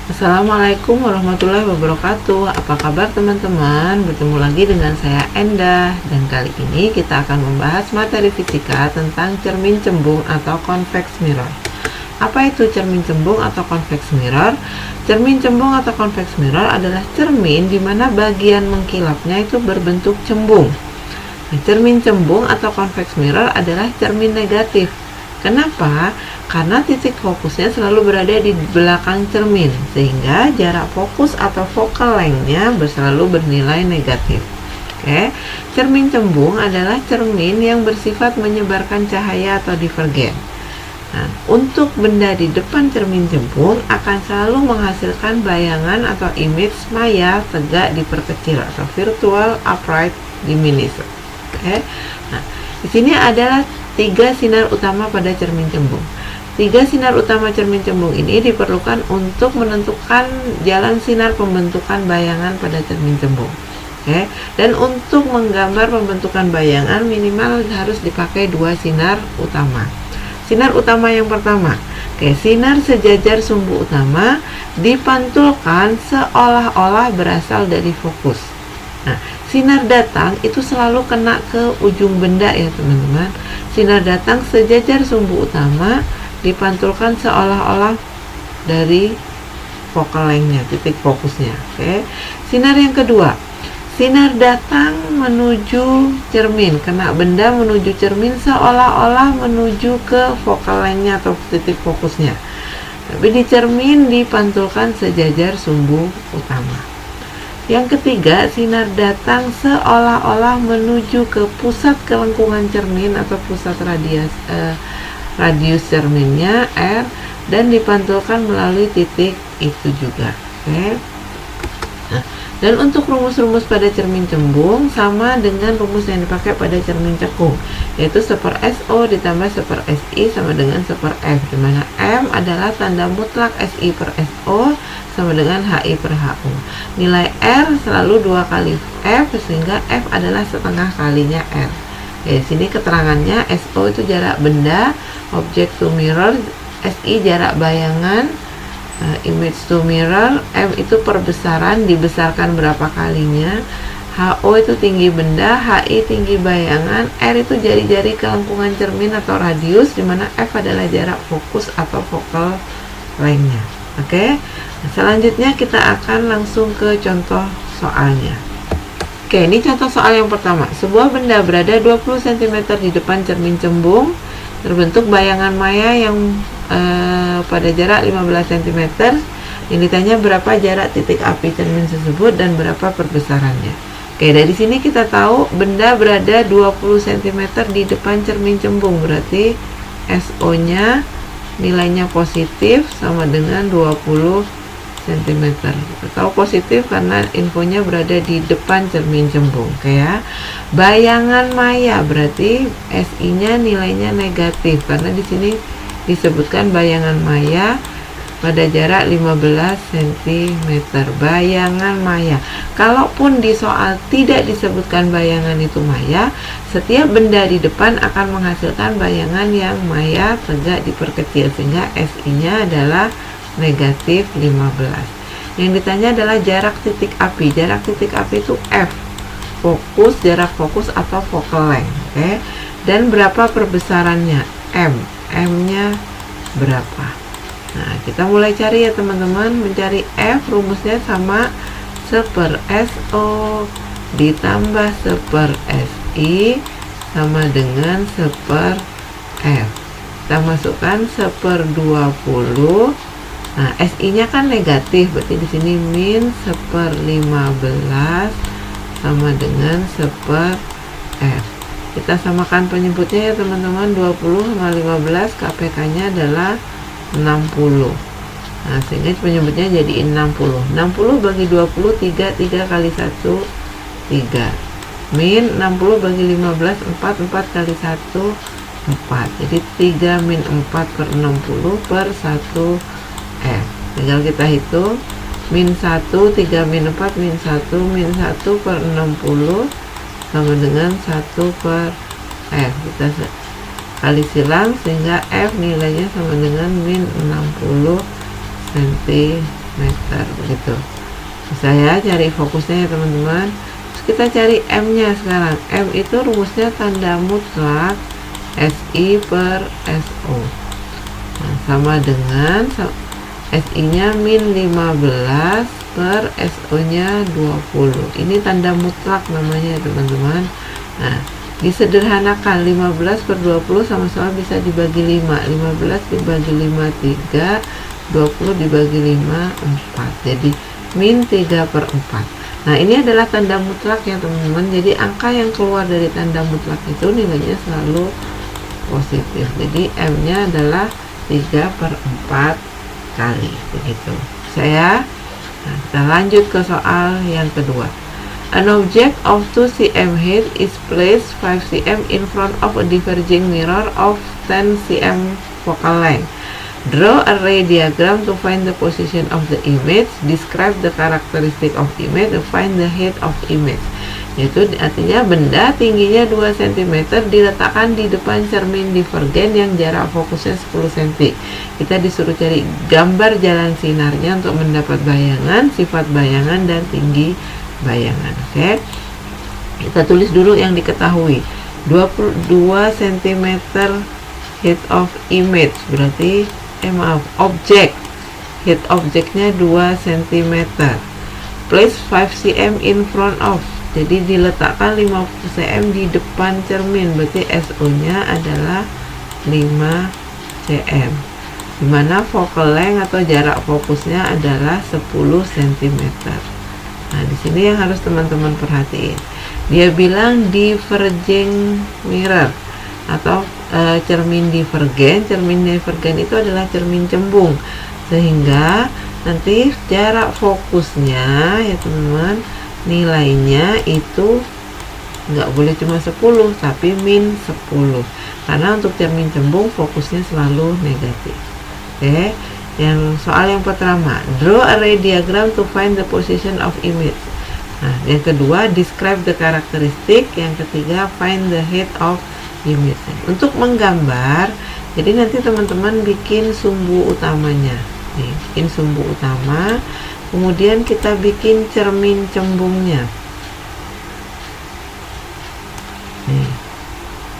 Assalamualaikum warahmatullahi wabarakatuh. Apa kabar teman-teman? Bertemu lagi dengan saya Endah. Dan kali ini kita akan membahas materi fisika tentang cermin cembung atau convex mirror. Apa itu cermin cembung atau convex mirror? Cermin cembung atau convex mirror adalah cermin di mana bagian mengkilapnya itu berbentuk cembung. Nah, cermin cembung atau convex mirror adalah cermin negatif. Kenapa? Karena titik fokusnya selalu berada di belakang cermin, sehingga jarak fokus atau focal length-nya selalu bernilai negatif. Oke, cermin cembung adalah cermin yang bersifat menyebarkan cahaya atau divergen. Nah, untuk benda di depan cermin cembung akan selalu menghasilkan bayangan atau image maya tegak diperkecil atau virtual upright diminished. Oke, nah di sini adalah 3 sinar utama pada cermin cembung. 3 sinar utama cermin cembung ini diperlukan untuk menentukan jalan sinar pembentukan bayangan pada cermin cembung. Oke, dan untuk menggambar pembentukan bayangan minimal harus dipakai 2 sinar utama. Sinar utama yang pertama, sinar sejajar sumbu utama dipantulkan seolah-olah berasal dari fokus. Nah, sinar datang itu selalu kena ke ujung benda ya teman-teman. Sinar datang sejajar sumbu utama dipantulkan seolah-olah dari focal length-nya, titik fokusnya. Oke. Sinar yang kedua, sinar datang menuju cermin, kena benda menuju cermin seolah-olah menuju ke focal length-nya atau titik fokusnya. Tapi di cermin dipantulkan sejajar sumbu utama. Yang ketiga, sinar datang seolah-olah menuju ke pusat kelengkungan cermin atau pusat radius cerminnya R dan dipantulkan melalui titik itu juga. Oke. Nah, dan untuk rumus-rumus pada cermin cembung sama dengan rumus yang dipakai pada cermin cekung, yaitu 1/SO ditambah 1/SI sama dengan 1/F, di mana M adalah tanda mutlak SI per SO sama dengan HI per HU. Nilai R selalu 2 kali F, sehingga F adalah setengah kalinya R. Di sini keterangannya SO itu jarak benda, object to mirror, SI jarak bayangan, image to mirror, M itu perbesaran, dibesarkan berapa kalinya, HO itu tinggi benda, HI tinggi bayangan, R itu jari-jari kelengkungan cermin atau radius, dimana F adalah jarak fokus atau focal length-nya. Oke, selanjutnya kita akan langsung ke contoh soalnya. Oke, ini contoh soal yang pertama. Sebuah benda berada 20 cm di depan cermin cembung, terbentuk bayangan maya yang pada jarak 15 cm. Yang ditanya berapa jarak titik api cermin tersebut dan berapa perbesarannya. Oke, dari sini kita tahu benda berada 20 cm di depan cermin cembung, berarti SO-nya nilainya positif sama dengan 20 cm. Kita tahu positif karena infonya berada di depan cermin cembung. Oke ya. Bayangan maya berarti SI-nya nilainya negatif karena di sini disebutkan bayangan maya pada jarak 15 cm. Bayangan maya. Kalaupun di soal tidak disebutkan bayangan itu maya, setiap benda di depan akan menghasilkan bayangan yang maya tegak diperkecil, sehingga SI-nya adalah negatif 15. Yang ditanya adalah jarak titik api. Jarak titik api itu F, fokus, jarak fokus atau focal length. Oke. Dan berapa perbesarannya? M. M-nya berapa? Nah, kita mulai cari ya teman-teman. Mencari F, rumusnya sama 1/SO ditambah 1/SI sama dengan 1/F. Kita masukkan 1/20. Nah, SI-nya kan negatif, berarti di sini min 1/15 sama dengan 1/F. Kita samakan penyebutnya ya teman-teman, 20 sama 15, KPK-nya adalah 60. Nah, sehingga penyebutnya jadi 60. 60 bagi 20, 3 kali 1, 3. Min 60 bagi 15, 4 kali 1, 4. Jadi 3 min 4 per 60 per 1 F. Tinggal kita hitung. Min 1, 3 min 4, min 1 per 60 sama dengan 1 per F. Kita kali silang sehingga F nilainya sama dengan min 60 cm. meter begitu. Saya cari fokusnya ya teman-teman. Terus kita cari M nya sekarang. M itu rumusnya tanda mutlak SI per SO. Nah, sama dengan SI nya min 15 per SO nya 20. Ini tanda mutlak namanya teman-teman. Nah, disederhanakan 15 per 20 sama-sama bisa dibagi 5. 15 dibagi 5 3, 20 dibagi 5 4. Jadi min 3 per 4. Nah, ini adalah tanda mutlak ya teman-teman. Jadi angka yang keluar dari tanda mutlak itu nilainya selalu positif. Jadi M nya adalah 3 per 4 kali begitu. Nah, kita lanjut ke soal yang kedua. An object of 2 cm height is placed 5 cm in front of a diverging mirror of 10 cm focal length. Draw a ray diagram to find the position of the image. Describe the characteristic of image to find the height of image. Yaitu artinya benda tingginya 2 cm diletakkan di depan cermin divergen yang jarak fokusnya 10 cm. Kita disuruh cari gambar jalan sinarnya untuk mendapat bayangan, sifat bayangan, dan tinggi bayangan. Oke. Kita tulis dulu yang diketahui. 22 cm height of image berarti objek. Height objeknya 2 cm. Place 5 cm in front of. Jadi diletakkan 50 cm di depan cermin, berarti SO nya adalah 5 cm. Dimana focal length atau jarak fokusnya adalah 10 cm. Nah, di sini yang harus teman-teman perhatiin. Dia bilang diverging mirror atau cermin divergen. Cermin divergen itu adalah cermin cembung, sehingga nanti jarak fokusnya ya teman-teman, nilainya itu nggak boleh cuma 10 tapi min 10, karena untuk cermin cembung fokusnya selalu negatif. Oke, yang soal yang pertama, draw a ray diagram to find the position of image. Nah, yang kedua, describe the characteristic. Yang ketiga, find the height of image. Untuk menggambar, jadi nanti teman-teman bikin sumbu utamanya. Nih, bikin sumbu utama. Kemudian kita bikin cermin cembungnya. Nih,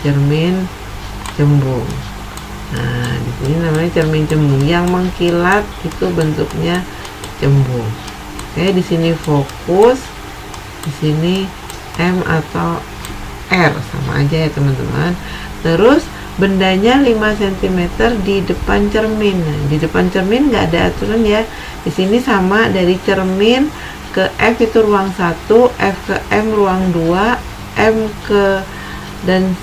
cermin cembung. Nah, di sini namanya cermin cembung. Yang mengkilat itu bentuknya cembung. Oke, di sini fokus, di sini M atau R, sama aja ya teman-teman. Terus bendanya 5 cm di depan cermin. Nah, di depan cermin nggak ada aturan ya. Di sini sama, dari cermin ke F itu ruang 1, F ke M ruang 2, M ke dan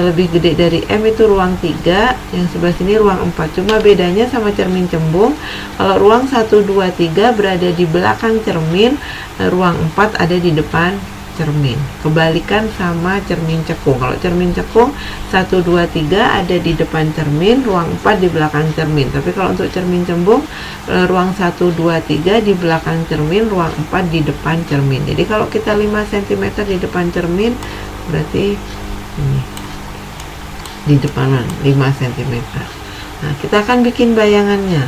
lebih gede dari M itu ruang 3, yang sebelah sini ruang 4. Cuma bedanya sama cermin cembung, kalau ruang 1, 2, 3 berada di belakang cermin, ruang 4 ada di depan cermin. Kebalikan sama cermin cekung. Kalau cermin cekung 1, 2, 3 ada di depan cermin, ruang 4 di belakang cermin. Tapi kalau untuk cermin cembung, ruang 1, 2, 3 di belakang cermin, ruang 4 di depan cermin. Jadi kalau kita 5 cm di depan cermin, berarti ini di depan 5 cm. Nah, kita akan bikin bayangannya.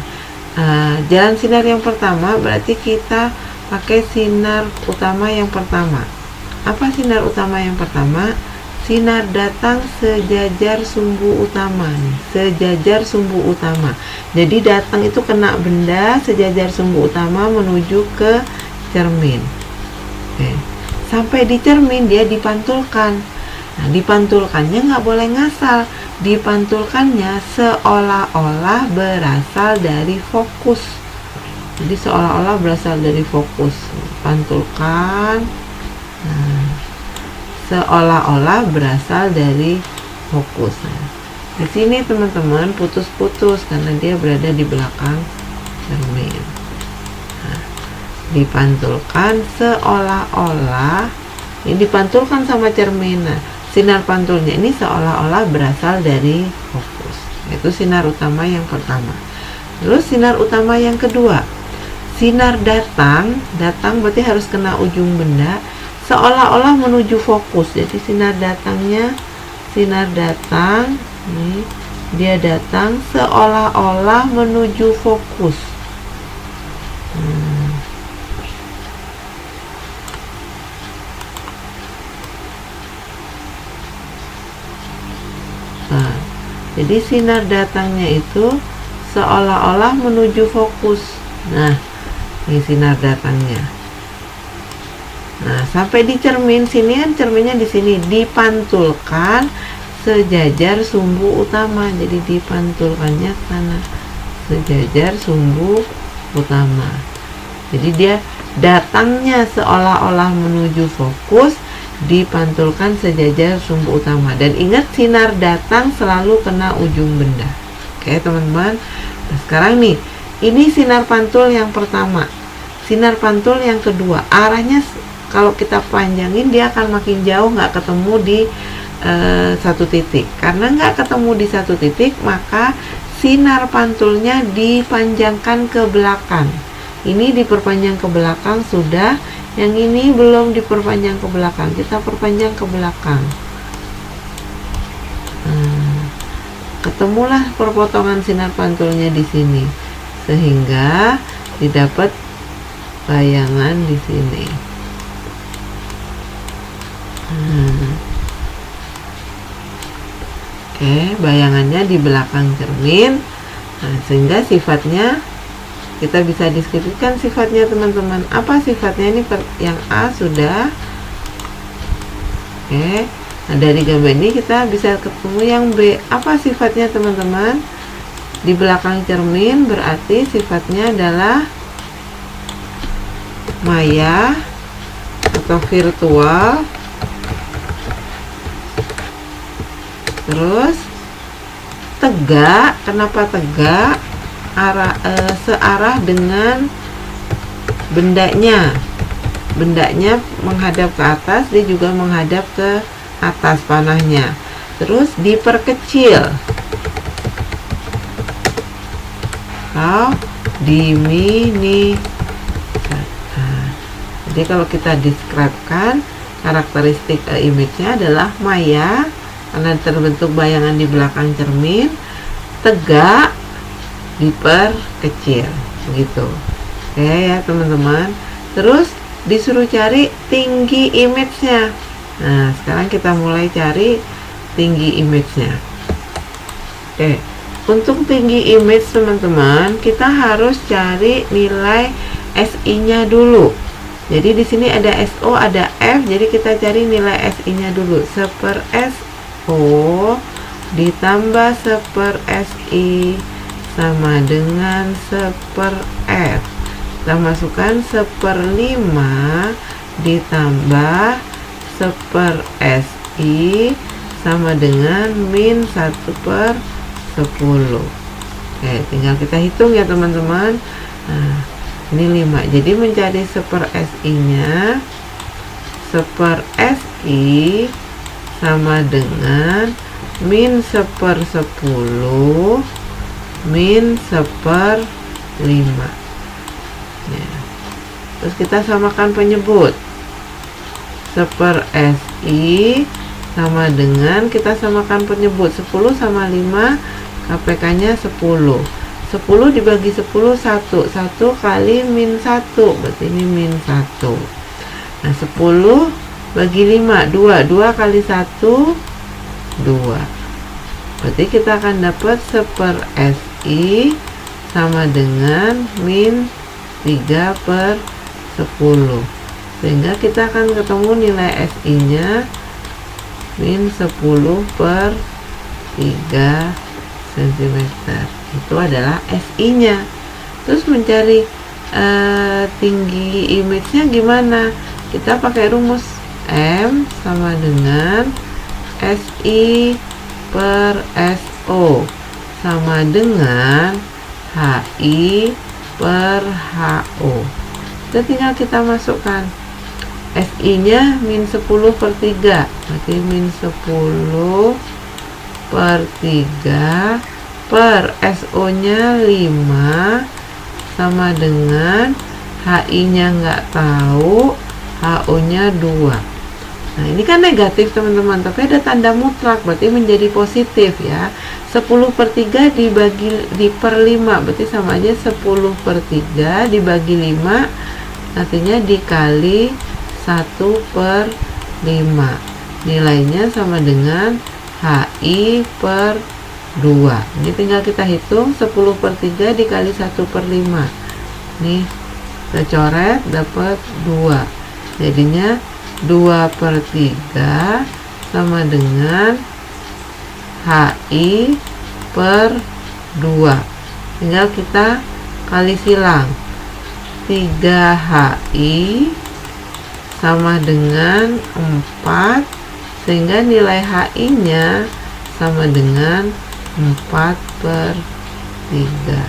Jalan sinar yang pertama berarti kita pakai sinar utama yang pertama. Apa sinar utama yang pertama? Sinar datang sejajar sumbu utama nih, sejajar sumbu utama. Jadi datang itu kena benda sejajar sumbu utama menuju ke cermin. Oke. Sampai di cermin dia dipantulkan. Nah, dipantulkannya nggak boleh ngasal. Dipantulkannya seolah-olah berasal dari fokus. Jadi seolah-olah berasal dari fokus. Pantulkan. Nah, seolah-olah berasal dari fokus. Nah, di sini teman-teman putus-putus karena dia berada di belakang cermin. Nah, dipantulkan seolah-olah, ini dipantulkan sama cermin. Nah, sinar pantulnya ini seolah-olah berasal dari fokus. Itu sinar utama yang pertama. Terus sinar utama yang kedua, sinar datang berarti harus kena ujung benda, seolah-olah menuju fokus. Jadi sinar datang, nih, dia datang seolah-olah menuju fokus. Nah, jadi sinar datangnya itu seolah-olah menuju fokus. Nah, ini sinar datangnya. Nah, sampai di cermin sini kan, cerminnya di sini dipantulkan sejajar sumbu utama. Jadi dipantulkannya ke sana sejajar sumbu utama. Jadi dia datangnya seolah-olah menuju fokus, dipantulkan sejajar sumbu utama. Dan ingat, sinar datang selalu kena ujung benda. Oke teman-teman. Nah, sekarang nih, ini sinar pantul yang pertama. Sinar pantul yang kedua, arahnya kalau kita panjangin dia akan makin jauh, nggak ketemu di satu titik. Karena nggak ketemu di satu titik, maka sinar pantulnya dipanjangkan ke belakang. Ini diperpanjang ke belakang sudah, yang ini belum diperpanjang ke belakang. Kita perpanjang ke belakang. Ketemulah perpotongan sinar pantulnya di sini, sehingga didapat bayangan di sini. Oke, bayangannya di belakang cermin. Nah, sehingga sifatnya kita bisa deskripsikan sifatnya teman-teman. Apa sifatnya ini? Yang A sudah. Oke. Nah, dari gambar ini kita bisa ketemu yang B. Apa sifatnya teman-teman? Di belakang cermin berarti sifatnya adalah maya atau virtual. Terus tegak. Kenapa tegak? Searah dengan bendanya. Bendanya menghadap ke atas, dia juga menghadap ke atas panahnya. Terus diperkecil atau dimini. Jadi kalau kita describe-kan, karakteristik image-nya adalah maya karena terbentuk bayangan di belakang cermin, tegak, diperkecil begitu. Oke ya teman-teman. Terus disuruh cari tinggi image-nya. Nah, sekarang kita mulai cari tinggi image-nya. Oke, untuk tinggi image teman-teman, kita harus cari nilai SI-nya dulu. Jadi di sini ada SO, ada F, jadi kita cari nilai SI-nya dulu. 1/SO ditambah 1/SI sama dengan 1/F. Kita masukkan 1/5 ditambah 1/SI sama dengan min 1/10. Oke, tinggal kita hitung ya teman-teman. Nah, ini 5. Jadi mencari 1/SI-nya, 1/SI sama dengan min 1/10 min 1/5. Ya. Terus kita samakan penyebut. 1/SI sama dengan, kita samakan penyebut 10 sama 5, KPK-nya 10. 10 dibagi 10 1. 1 kali min 1, berarti ini min 1. Nah, 10 bagi 5 2. 2 kali 1 2. Berarti kita akan dapat 1/SI sama dengan min 3/10. Sehingga kita akan ketemu nilai SI-nya min 10/3 cm. Itu adalah SI-nya. Terus mencari tinggi image-nya gimana? Kita pakai rumus M sama dengan SI per SO sama dengan HI per HO. Dan tinggal kita masukkan SI-nya min 10/3, berarti min 10/3 per SO-nya 5 sama dengan HI-nya nggak tahu, HO-nya 2. Nah, ini kan negatif teman-teman, tapi ada tanda mutlak, berarti menjadi positif ya. 10/3 di per 5 berarti sama aja 10/3 dibagi 5, artinya dikali 1/5. Nilainya sama dengan HI per 2. Ini tinggal kita hitung 10/3 dikali 1/5. Nih, kita coret dapat 2. Jadinya 2/3 sama dengan HI per 2. Tinggal kita kali silang. 3HI sama dengan 4, sehingga nilai HI nya sama dengan 4/3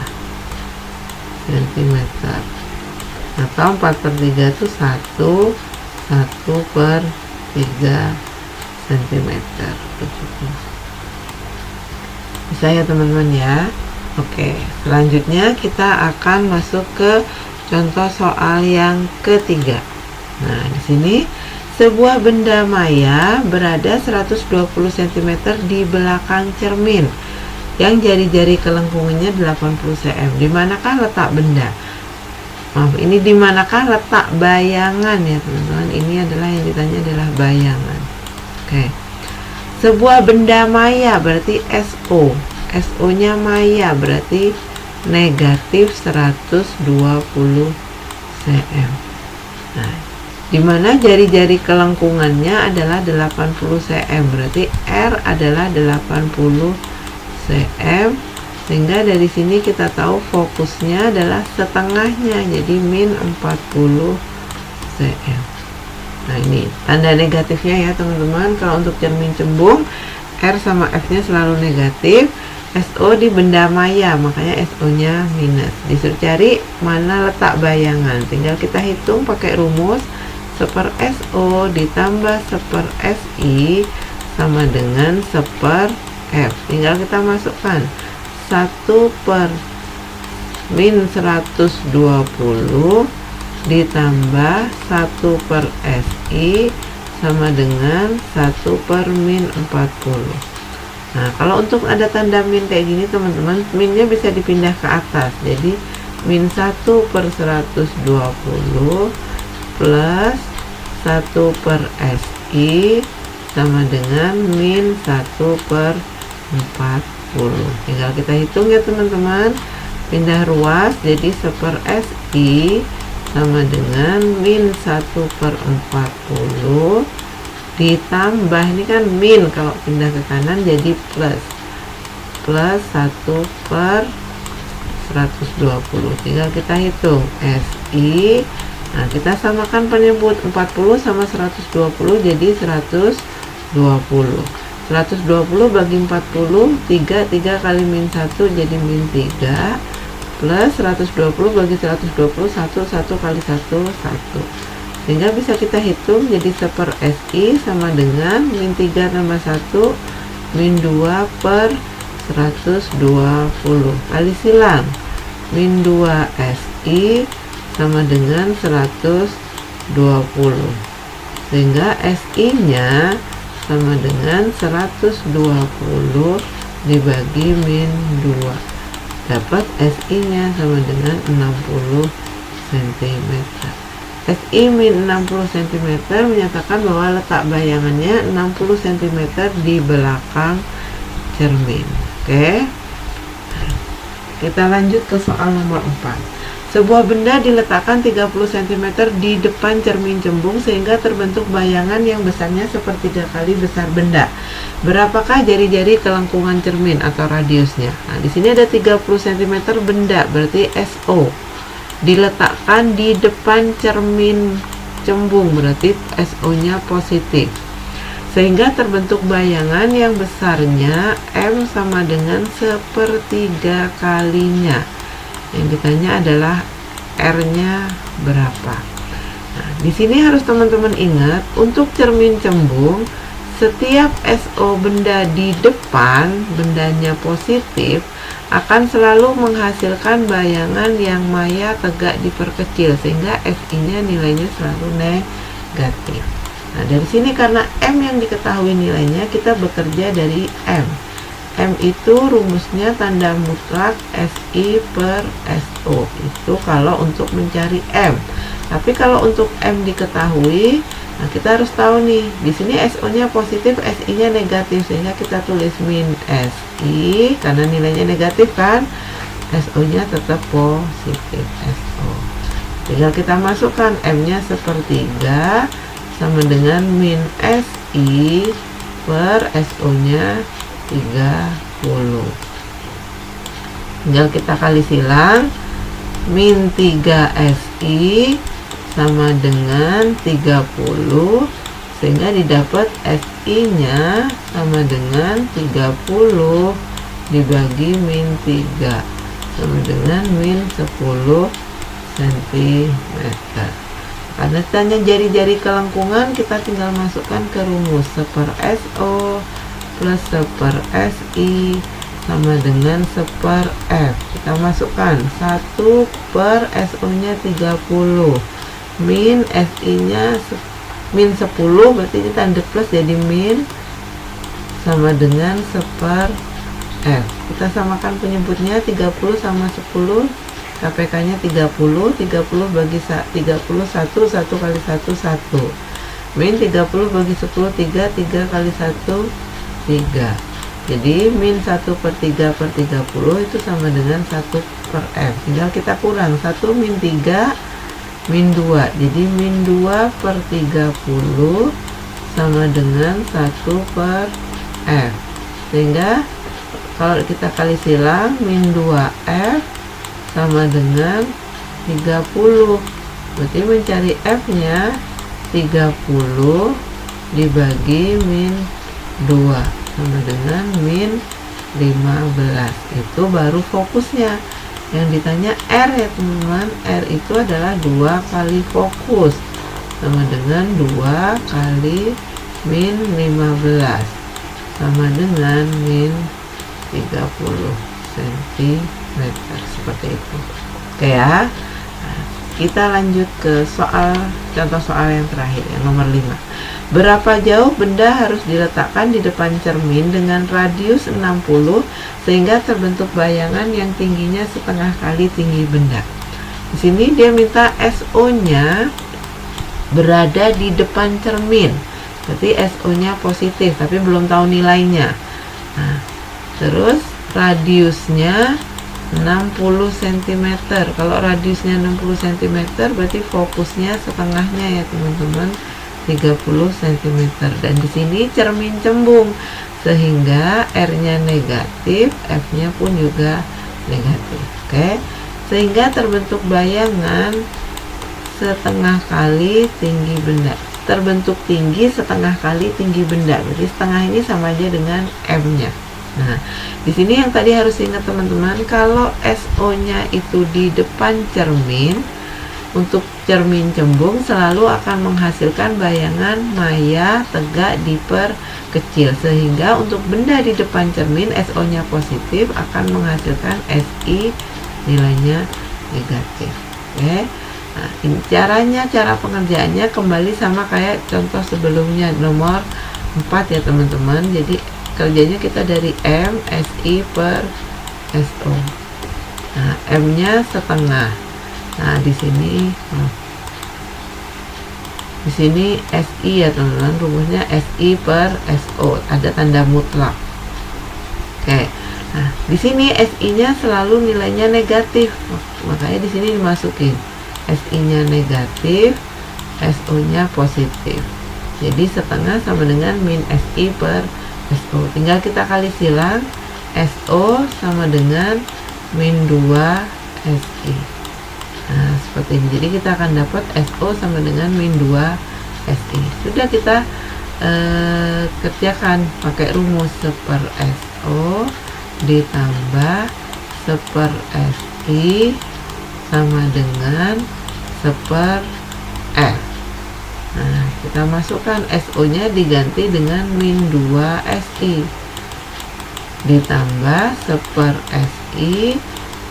cm. Atau 4/3 itu 1/3 cm. Begitu. Bisa ya teman-teman ya. Oke, selanjutnya kita akan masuk ke contoh soal yang ketiga. Nah, di sini sebuah benda maya berada 120 cm di belakang cermin yang jari-jari kelengkungannya 80 cm. Di manakah letak benda? Maaf, ini di manakah letak bayangan ya teman-teman? Ini adalah yang ditanya adalah bayangan. Oke. Sebuah benda maya berarti SO. SO-nya maya berarti negatif 120 cm. Nah, di mana jari-jari kelengkungannya adalah 80 cm, berarti R adalah 80 cm, sehingga dari sini kita tahu fokusnya adalah setengahnya, jadi min 40 cm. Nah, ini tanda negatifnya ya teman-teman. Kalau untuk cermin cembung, R sama F nya selalu negatif. SO di benda maya, makanya SO nya minus. Disuruh cari mana letak bayangan, tinggal kita hitung pakai rumus 1/SO ditambah 1/SI sama dengan 1/F. Tinggal kita masukkan 1/min 120 ditambah 1/SI sama dengan 1/min 40. Nah, kalau untuk ada tanda min kayak gini teman-teman, minnya bisa dipindah ke atas. Jadi min 1/120 plus 1/SI sama dengan min 1/40. Tinggal kita hitung ya teman-teman. Pindah ruas, jadi 1/SI sama dengan min 1/40 ditambah, ini kan min, kalau pindah ke kanan jadi plus 1/120. Tinggal kita hitung SI. Nah, kita samakan penyebut 40 sama 120 jadi 120. 120 bagi 40 3 kali min 1 jadi min 3 plus 120 bagi 120 1 kali 1 1. Sehingga bisa kita hitung jadi 1/SI sama dengan min 3 tambah 1 min 2 per 120 kali silang min 2SI sama dengan 120, sehingga SI nya sama dengan 120 dibagi min 2, dapat SI nya sama dengan 60 cm. SI min 60 cm menyatakan bahwa letak bayangannya 60 cm di belakang cermin. Oke. Kita lanjut ke soal nomor 4. Sebuah benda diletakkan 30 cm di depan cermin cembung sehingga terbentuk bayangan yang besarnya sepertiga kali besar benda. Berapakah jari-jari kelengkungan cermin atau radiusnya? Nah, di sini ada 30 cm benda, berarti SO. Diletakkan di depan cermin cembung, berarti SO-nya positif, sehingga terbentuk bayangan yang besarnya M sama dengan sepertiga kalinya. Yang ditanya adalah R-nya berapa. Nah, di sini harus teman-teman ingat, untuk cermin cembung setiap SO benda di depan, bendanya positif, akan selalu menghasilkan bayangan yang maya tegak diperkecil, sehingga FI-nya nilainya selalu negatif. Nah, dari sini karena M yang diketahui nilainya, kita bekerja dari M. M itu rumusnya tanda mutlak SI per SO. Itu kalau untuk mencari M. Tapi kalau untuk M diketahui, nah kita harus tahu nih, di sini SO-nya positif, SI-nya negatif, sehingga kita tulis min SI karena nilainya negatif kan, SO-nya tetap positif SO. Tinggal kita masukkan M-nya sepertiga sama dengan min SI per SO-nya 30. Tinggal kita kali silang, min 3 SI sama dengan 30, sehingga didapat SI-nya sama dengan 30 dibagi min 3 sama dengan min 10 cm. Karena tanya jari-jari kelengkungan, kita tinggal masukkan ke rumus 1 SO plus 1 SI sama dengan 1 F. Kita masukkan 1 per SO nya 30 min SI nya min 10, berarti ini tanda plus jadi min sama dengan 1 F. Kita samakan penyebutnya, 30 sama 10, KPK nya 30 bagi 31, 1 kali 1 1, min 30 bagi 10 3 kali 1 3. Jadi min 1 per 3 per 30 itu sama dengan 1 per F. Tinggal kita kurang 1 min 3 min 2. Jadi min 2 per 30 sama dengan 1 per F. Sehingga kalau kita kali silang, min 2F sama dengan 30. Berarti mencari F-nya 30 dibagi min 2 sama dengan min 15. Itu baru fokusnya. Yang ditanya R ya teman-teman, R itu adalah 2 kali fokus sama dengan 2 kali min 15 sama dengan min 30 cm, seperti itu. Oke ya. Nah, kita lanjut ke contoh soal yang terakhir, yang nomor 5. Berapa jauh benda harus diletakkan di depan cermin dengan radius 60 sehingga terbentuk bayangan yang tingginya setengah kali tinggi benda. Di sini dia minta SO-nya berada di depan cermin. Berarti SO-nya positif, tapi belum tahu nilainya. Nah, terus radiusnya 60 cm. Kalau radiusnya 60 cm berarti fokusnya setengahnya ya teman-teman, 30 cm. Dan di sini cermin cembung sehingga R-nya negatif, F-nya pun juga negatif. Oke. Sehingga terbentuk bayangan setengah kali tinggi benda. Terbentuk tinggi setengah kali tinggi benda. Berarti setengah ini sama aja dengan M-nya. Nah, di sini yang tadi harus ingat teman-teman, kalau SO-nya itu di depan cermin, untuk cermin cembung selalu akan menghasilkan bayangan maya tegak diperkecil, sehingga untuk benda di depan cermin SO-nya positif akan menghasilkan SI nilainya negatif. Oke. Nah, ini cara pengerjaannya kembali sama kayak contoh sebelumnya nomor 4 ya teman-teman. Jadi kerjanya kita dari M SI per SO. Nah, M-nya setengah. Nah, di sini SI ya teman-teman, rumusnya SI per SO, ada tanda mutlak. Oke. Nah, di sini SI-nya selalu nilainya negatif. Makanya di sini dimasukin SI-nya negatif, SO-nya positif. Jadi setengah sama dengan min SI per SO. Tinggal kita kali silang, SO sama dengan min 2 SI. Nah, seperti ini. Jadi kita akan dapat SO sama dengan min 2 SI. Sudah kita kerjakan pakai rumus 1 SO ditambah 1 SI sama dengan 1 F. Nah, kita masukkan SO-nya diganti dengan min 2 SI ditambah 1 SI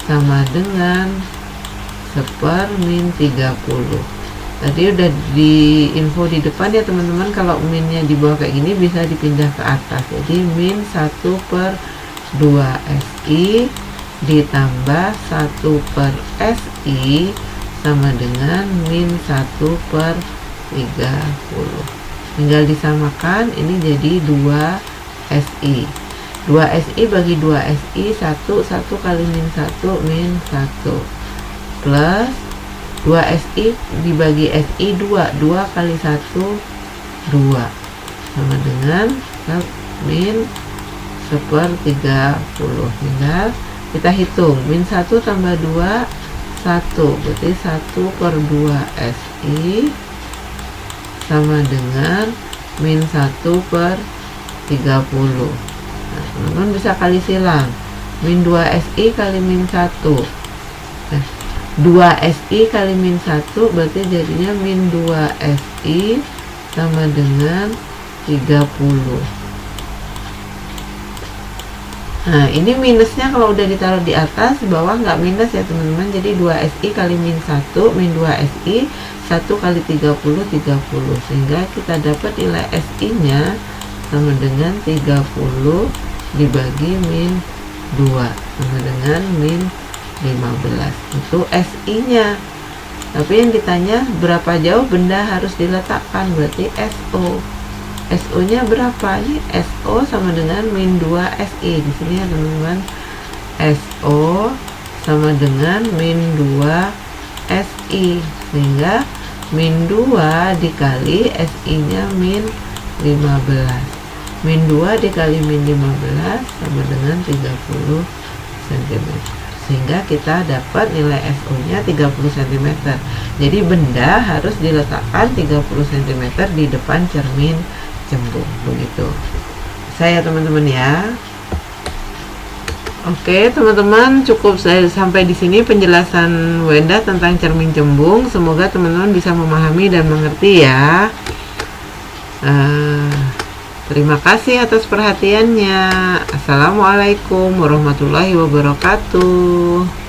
sama dengan 1 min 30. Tadi udah di info di depan ya teman-teman, kalau minnya di bawah kayak gini bisa dipindah ke atas. Jadi min 1 per 2SI ditambah 1 per SI sama dengan min 1 per 30. Tinggal disamakan, ini jadi 2SI. 2SI bagi 2SI 1 kali min 1 min 1 plus 2SI dibagi SI 2 kali 1 2 sama dengan min 1/30. Tinggal kita hitung, min 1 tambah 2 1, berarti 1/2SI sama dengan min 1/30. Nah, teman-teman bisa kali silang, min 2SI kali min 1, 2SI kali min 1 berarti jadinya min 2SI sama dengan 30. Nah, ini minusnya kalau udah ditaruh di atas, bawah nggak minus ya teman-teman. Jadi 2SI kali min 1 min 2SI 1 kali 30 sehingga kita dapat nilai SI nya sama dengan 30 dibagi min 2 sama dengan min 15. Itu SI nya. Tapi yang ditanya berapa jauh benda harus diletakkan, berarti SO. SO nya berapa? Ini SO sama dengan min 2 SI di sini ya teman-teman. SO sama dengan min 2 SI, sehingga min 2 dikali SI nya min 15. Min 2 dikali min 15 sama dengan 30 cm, sehingga kita dapat nilai SO nya 30 cm. Jadi benda harus diletakkan 30 cm di depan cermin cembung, begitu saya teman-teman ya. Oke teman-teman, cukup saya sampai di sini penjelasan Wenda tentang cermin cembung. Semoga teman-teman bisa memahami dan mengerti ya. Terima kasih atas perhatiannya. Assalamualaikum warahmatullahi wabarakatuh.